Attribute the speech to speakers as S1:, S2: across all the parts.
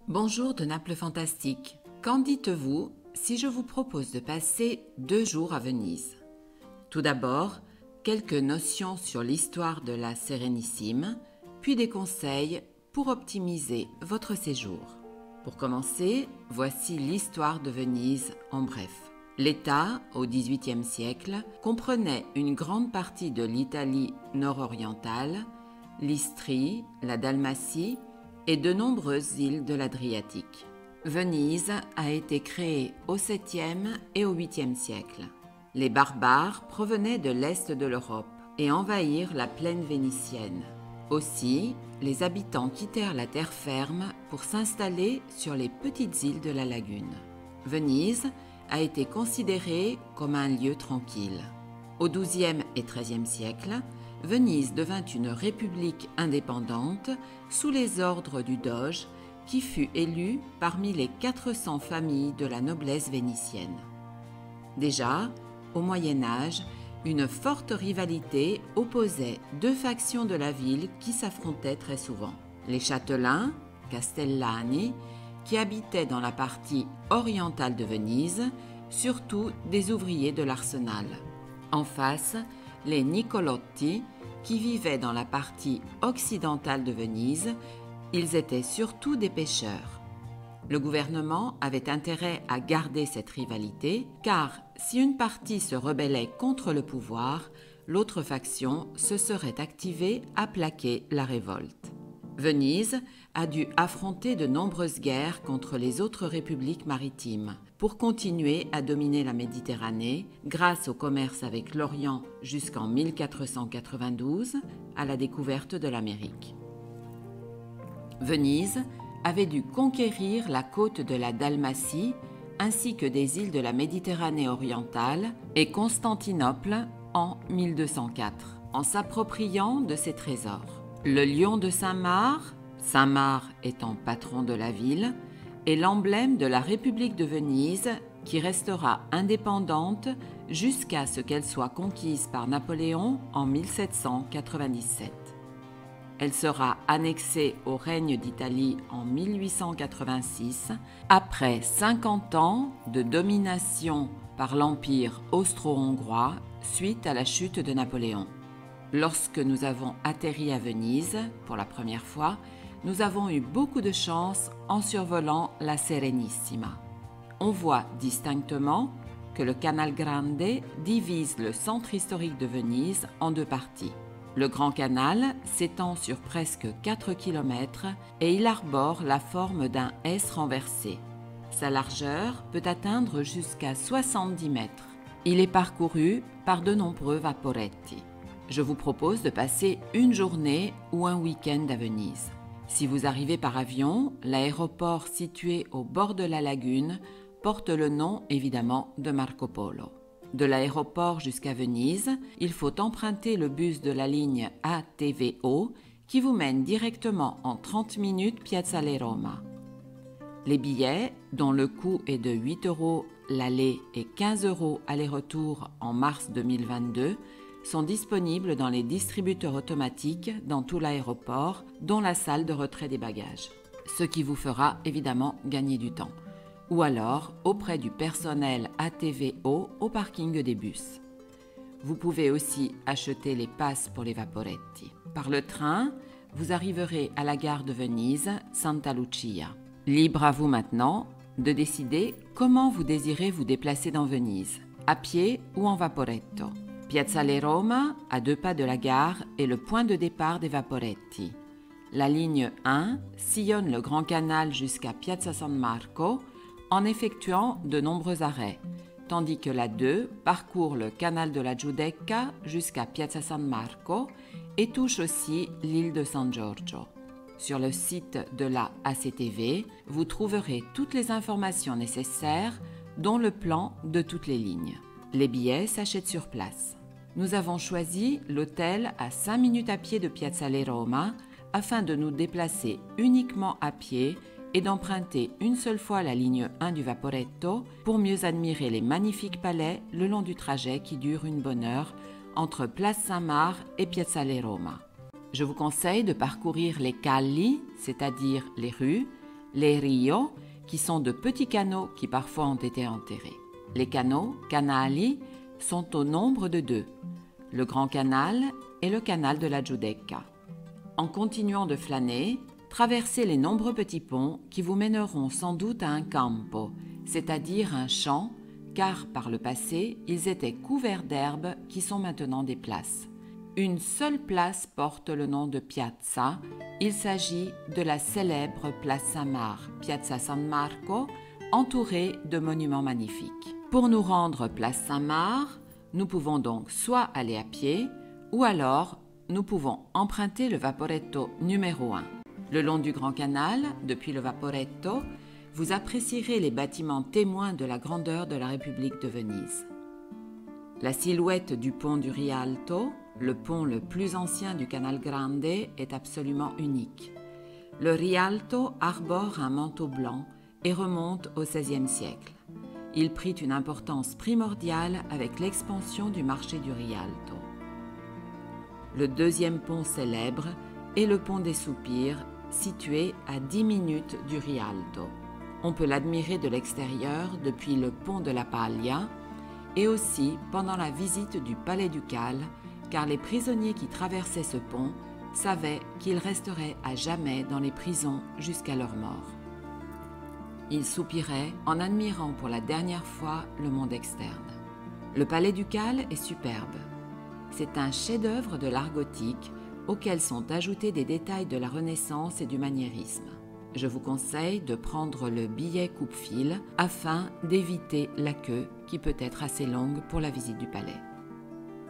S1: Bonjour de Naples Fantastique. Qu'en dites-vous si je vous propose de passer 2 jours à Venise? Tout d'abord, quelques notions sur l'histoire de la Sérénissime, puis des conseils pour optimiser votre séjour. Pour commencer, voici l'histoire de Venise en bref. L'État, au XVIIIe siècle, comprenait une grande partie de l'Italie nord-orientale, l'Istrie, la Dalmatie et de nombreuses îles de l'Adriatique. Venise a été créée au 7e et au 8e siècle. Les barbares provenaient de l'est de l'Europe et envahirent la plaine vénitienne. Aussi, les habitants quittèrent la terre ferme pour s'installer sur les petites îles de la lagune. Venise a été considérée comme un lieu tranquille. Au XIIe et XIIIe siècle, Venise devint une république indépendante sous les ordres du doge qui fut élu parmi les 400 familles de la noblesse vénitienne. Déjà, au Moyen Âge, une forte rivalité opposait 2 factions de la ville qui s'affrontaient très souvent. Les châtelains, Castellani, qui habitaient dans la partie orientale de Venise, surtout des ouvriers de l'arsenal. En face, les Nicolotti, qui vivaient dans la partie occidentale de Venise, ils étaient surtout des pêcheurs. Le gouvernement avait intérêt à garder cette rivalité, car si une partie se rebellait contre le pouvoir, l'autre faction se serait activée à plaquer la révolte. Venise a dû affronter de nombreuses guerres contre les autres républiques maritimes pour continuer à dominer la Méditerranée grâce au commerce avec l'Orient jusqu'en 1492 à la découverte de l'Amérique. Venise avait dû conquérir la côte de la Dalmatie ainsi que des îles de la Méditerranée orientale et Constantinople en 1204 en s'appropriant de ses trésors. Le lion de Saint-Marc, Saint-Marc étant patron de la ville, est l'emblème de la République de Venise qui restera indépendante jusqu'à ce qu'elle soit conquise par Napoléon en 1797. Elle sera annexée au règne d'Italie en 1886, après 50 ans de domination par l'Empire austro-hongrois suite à la chute de Napoléon. Lorsque nous avons atterri à Venise, pour la première fois, nous avons eu beaucoup de chance en survolant la Serenissima. On voit distinctement que le Canal Grande divise le centre historique de Venise en 2 parties. Le Grand Canal s'étend sur presque 4 km et il arbore la forme d'un S renversé. Sa largeur peut atteindre jusqu'à 70 mètres. Il est parcouru par de nombreux vaporetti. Je vous propose de passer une journée ou un week-end à Venise. Si vous arrivez par avion, l'aéroport situé au bord de la lagune porte le nom évidemment de Marco Polo. De l'aéroport jusqu'à Venise, il faut emprunter le bus de la ligne ATVO qui vous mène directement en 30 minutes Piazzale Roma. Les billets, dont le coût est de 8 € l'aller et 15 € aller-retour en mars 2022, sont disponibles dans les distributeurs automatiques dans tout l'aéroport, dont la salle de retrait des bagages, ce qui vous fera évidemment gagner du temps, ou alors auprès du personnel ATVO au parking des bus. Vous pouvez aussi acheter les passes pour les vaporetti. Par le train, vous arriverez à la gare de Venise, Santa Lucia. Libre à vous maintenant de décider comment vous désirez vous déplacer dans Venise, à pied ou en vaporetto. Piazzale Roma, à 2 pas de la gare, est le point de départ des vaporetti. La ligne 1 sillonne le Grand Canal jusqu'à Piazza San Marco en effectuant de nombreux arrêts, tandis que la 2 parcourt le canal de la Giudecca jusqu'à Piazza San Marco et touche aussi l'île de San Giorgio. Sur le site de la ACTV, vous trouverez toutes les informations nécessaires, dont le plan de toutes les lignes. Les billets s'achètent sur place. Nous avons choisi l'hôtel à 5 minutes à pied de Piazzale Roma afin de nous déplacer uniquement à pied et d'emprunter une seule fois la ligne 1 du Vaporetto pour mieux admirer les magnifiques palais le long du trajet qui dure une bonne heure entre Place Saint-Marc et Piazzale Roma. Je vous conseille de parcourir les calli, c'est-à-dire les rues, les rios, qui sont de petits canaux qui parfois ont été enterrés. Les canaux, canali, sont au nombre de 2, le Grand Canal et le canal de la Giudecca. En continuant de flâner, traversez les nombreux petits ponts qui vous mèneront sans doute à un campo, c'est-à-dire un champ, car par le passé, ils étaient couverts d'herbes qui sont maintenant des places. Une seule place porte le nom de piazza, il s'agit de la célèbre place Saint-Marc, Piazza San Marco, entourée de monuments magnifiques. Pour nous rendre place Saint-Marc, nous pouvons donc soit aller à pied, ou alors nous pouvons emprunter le Vaporetto numéro 1. Le long du Grand Canal, depuis le Vaporetto, vous apprécierez les bâtiments témoins de la grandeur de la République de Venise. La silhouette du pont du Rialto, le pont le plus ancien du Canal Grande, est absolument unique. Le Rialto arbore un manteau blanc et remonte au XVIe siècle. Il prit une importance primordiale avec l'expansion du marché du Rialto. Le deuxième pont célèbre est le pont des Soupirs, situé à 10 minutes du Rialto. On peut l'admirer de l'extérieur depuis le pont de la Paglia et aussi pendant la visite du Palais ducal, car les prisonniers qui traversaient ce pont savaient qu'ils resteraient à jamais dans les prisons jusqu'à leur mort. Ils soupiraient en admirant pour la dernière fois le monde externe. Le Palais ducal est superbe. C'est un chef-d'œuvre de l'art gothique auquel sont ajoutés des détails de la Renaissance et du maniérisme. Je vous conseille de prendre le billet coupe-fil afin d'éviter la queue qui peut être assez longue pour la visite du palais.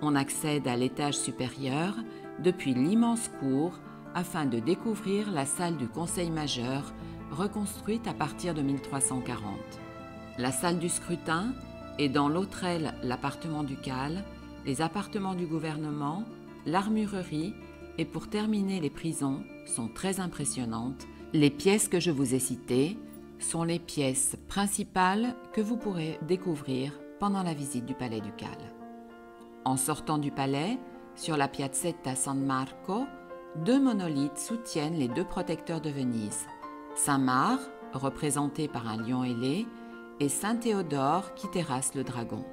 S1: On accède à l'étage supérieur depuis l'immense cour afin de découvrir la salle du Conseil majeur reconstruite à partir de 1340. La salle du scrutin est dans l'autre aile l'appartement ducal, les appartements du gouvernement, l'armurerie et pour terminer les prisons sont très impressionnantes. Les pièces que je vous ai citées sont les pièces principales que vous pourrez découvrir pendant la visite du palais ducal. En sortant du palais, sur la Piazzetta San Marco, 2 monolithes soutiennent les 2 protecteurs de Venise. Saint-Marc, représenté par un lion ailé, et Saint-Théodore qui terrasse le dragon.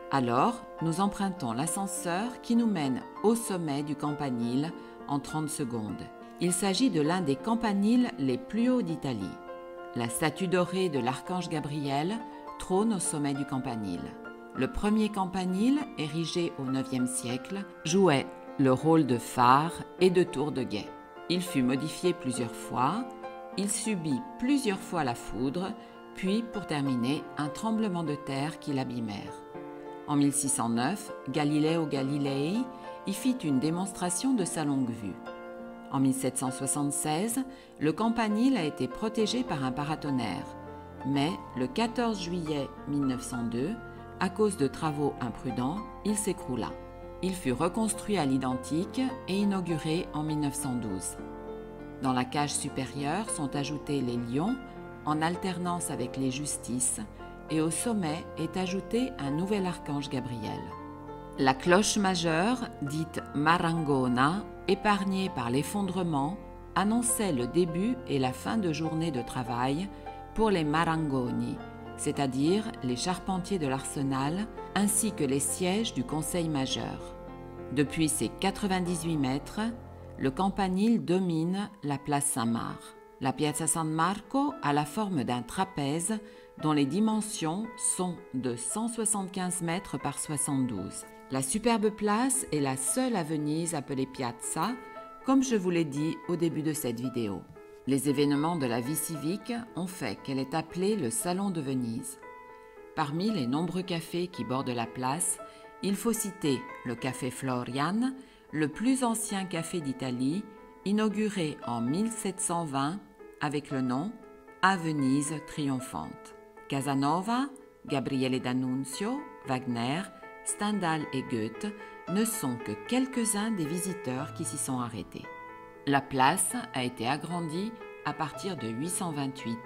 S1: Alors, nous empruntons l'ascenseur qui nous mène au sommet du campanile en 30 secondes. Il s'agit de l'un des campaniles les plus hauts d'Italie. La statue dorée de l'archange Gabriel trône au sommet du campanile. Le premier campanile, érigé au IXe siècle, jouait le rôle de phare et de tour de guet. Il fut modifié plusieurs fois, il subit plusieurs fois la foudre, puis, pour terminer, un tremblement de terre qui l'abîmèrent. En 1609, Galileo Galilei y fit une démonstration de sa longue vue. En 1776, le campanile a été protégé par un paratonnerre, mais le 14 juillet 1902, à cause de travaux imprudents, il s'écroula. Il fut reconstruit à l'identique et inauguré en 1912. Dans la cage supérieure sont ajoutés les lions, en alternance avec les justices, et au sommet est ajouté un nouvel archange Gabriel. La cloche majeure, dite Marangona, épargnée par l'effondrement, annonçait le début et la fin de journée de travail pour les Marangoni, c'est-à-dire les charpentiers de l'arsenal, ainsi que les sièges du Conseil majeur. Depuis ses 98 mètres, le campanile domine la place Saint-Marc. La Piazza San Marco a la forme d'un trapèze dont les dimensions sont de 175 mètres par 72. La superbe place est la seule à Venise appelée Piazza, comme je vous l'ai dit au début de cette vidéo. Les événements de la vie civique ont fait qu'elle est appelée le Salon de Venise. Parmi les nombreux cafés qui bordent la place, il faut citer le Café Florian, le plus ancien café d'Italie, inauguré en 1720 avec le nom À Venise triomphante. Casanova, Gabriele D'Annunzio, Wagner, Stendhal et Goethe ne sont que quelques-uns des visiteurs qui s'y sont arrêtés. La place a été agrandie à partir de 828,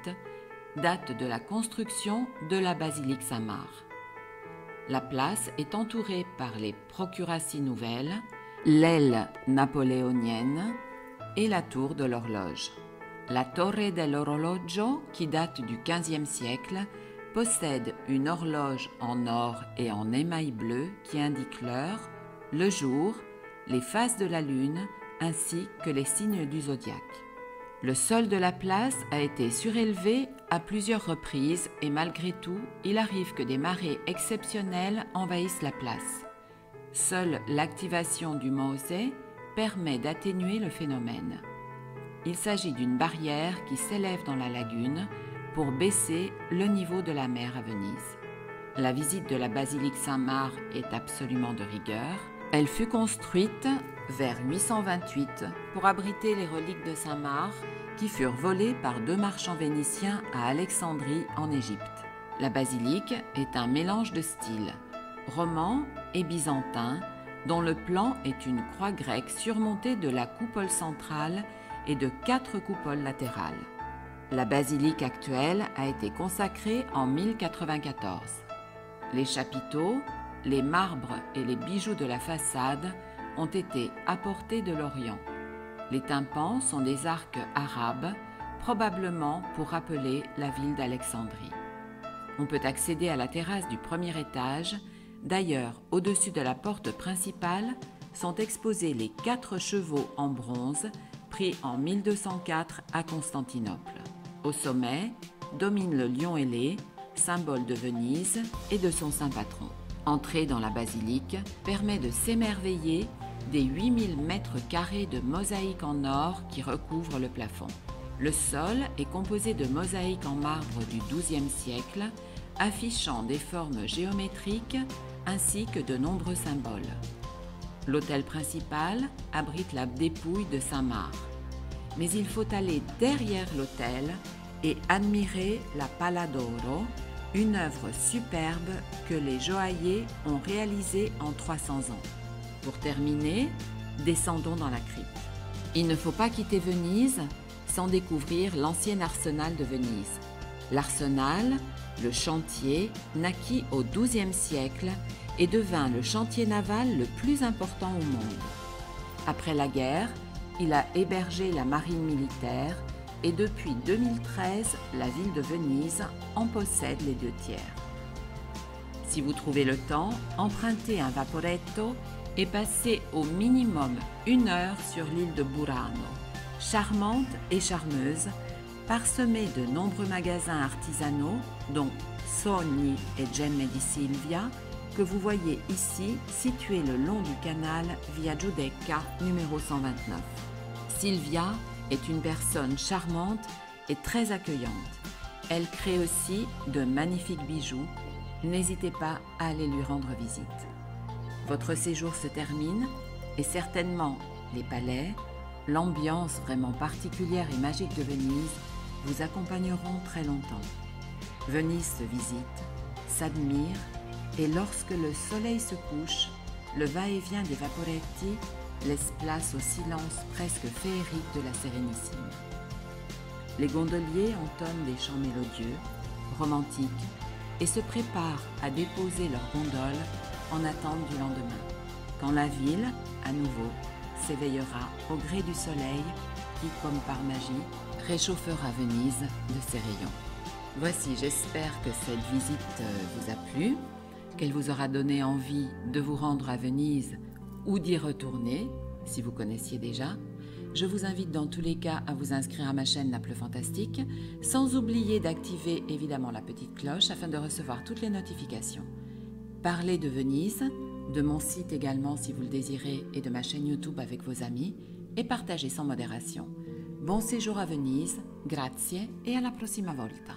S1: date de la construction de la basilique Saint-Marc. La place est entourée par les Procuratie nouvelles, l'aile napoléonienne et la tour de l'horloge. La Torre dell'Orologio, qui date du XVe siècle, possède une horloge en or et en émail bleu qui indique l'heure, le jour, les phases de la lune ainsi que les signes du zodiaque. Le sol de la place a été surélevé à plusieurs reprises et malgré tout, il arrive que des marées exceptionnelles envahissent la place. Seule l'activation du Mose permet d'atténuer le phénomène. Il s'agit d'une barrière qui s'élève dans la lagune pour baisser le niveau de la mer à Venise. La visite de la basilique Saint-Marc est absolument de rigueur. Elle fut construite vers 828 pour abriter les reliques de Saint-Marc qui furent volées par 2 marchands vénitiens à Alexandrie en Égypte. La basilique est un mélange de styles roman et byzantin dont le plan est une croix grecque surmontée de la coupole centrale et de 4 coupoles latérales. La basilique actuelle a été consacrée en 1094. Les chapiteaux, les marbres et les bijoux de la façade ont été apportés de l'Orient. Les tympans sont des arcs arabes, probablement pour rappeler la ville d'Alexandrie. On peut accéder à la terrasse du premier étage. D'ailleurs, au-dessus de la porte principale sont exposés les 4 chevaux en bronze pris en 1204 à Constantinople. Au sommet, domine le lion ailé, symbole de Venise et de son saint patron. Entrer dans la basilique permet de s'émerveiller des 8000 mètres carrés de mosaïques en or qui recouvrent le plafond. Le sol est composé de mosaïques en marbre du XIIe siècle, affichant des formes géométriques ainsi que de nombreux symboles. L'autel principal abrite la dépouille de Saint-Marc. Mais il faut aller derrière l'autel et admirer la Pala d'Oro, une œuvre superbe que les joailliers ont réalisée en 300 ans. Pour terminer, descendons dans la crypte. Il ne faut pas quitter Venise sans découvrir l'ancien arsenal de Venise. L'arsenal, le chantier, naquit au XIIe siècle et devint le chantier naval le plus important au monde. Après la guerre, il a hébergé la marine militaire et depuis 2013, la ville de Venise en possède les 2/3. Si vous trouvez le temps, empruntez un vaporetto et passez au minimum 1 heure sur l'île de Burano, charmante et charmeuse, parsemée de nombreux magasins artisanaux, dont Sogni et Gemme di Silvia, que vous voyez ici, situé le long du canal Via Giudecca numéro 129. Silvia est une personne charmante et très accueillante. Elle crée aussi de magnifiques bijoux. N'hésitez pas à aller lui rendre visite. Votre séjour se termine et certainement les palais, l'ambiance vraiment particulière et magique de Venise vous accompagneront très longtemps. Venise se visite, s'admire et lorsque le soleil se couche, le va-et-vient des vaporetti laisse place au silence presque féerique de la Sérénissime. Les gondoliers entonnent des chants mélodieux, romantiques, et se préparent à déposer leurs gondoles en attente du lendemain, quand la ville, à nouveau, s'éveillera au gré du soleil qui, comme par magie, réchauffera Venise de ses rayons. Voici, j'espère que cette visite vous a plu, qu'elle vous aura donné envie de vous rendre à Venise ou d'y retourner, si vous connaissiez déjà. Je vous invite dans tous les cas à vous inscrire à ma chaîne Naples Fantastique, sans oublier d'activer évidemment la petite cloche afin de recevoir toutes les notifications. Parlez de Venise, de mon site également si vous le désirez et de ma chaîne YouTube avec vos amis, et partagez sans modération. Bon séjour à Venise, grazie et à la prossima volta.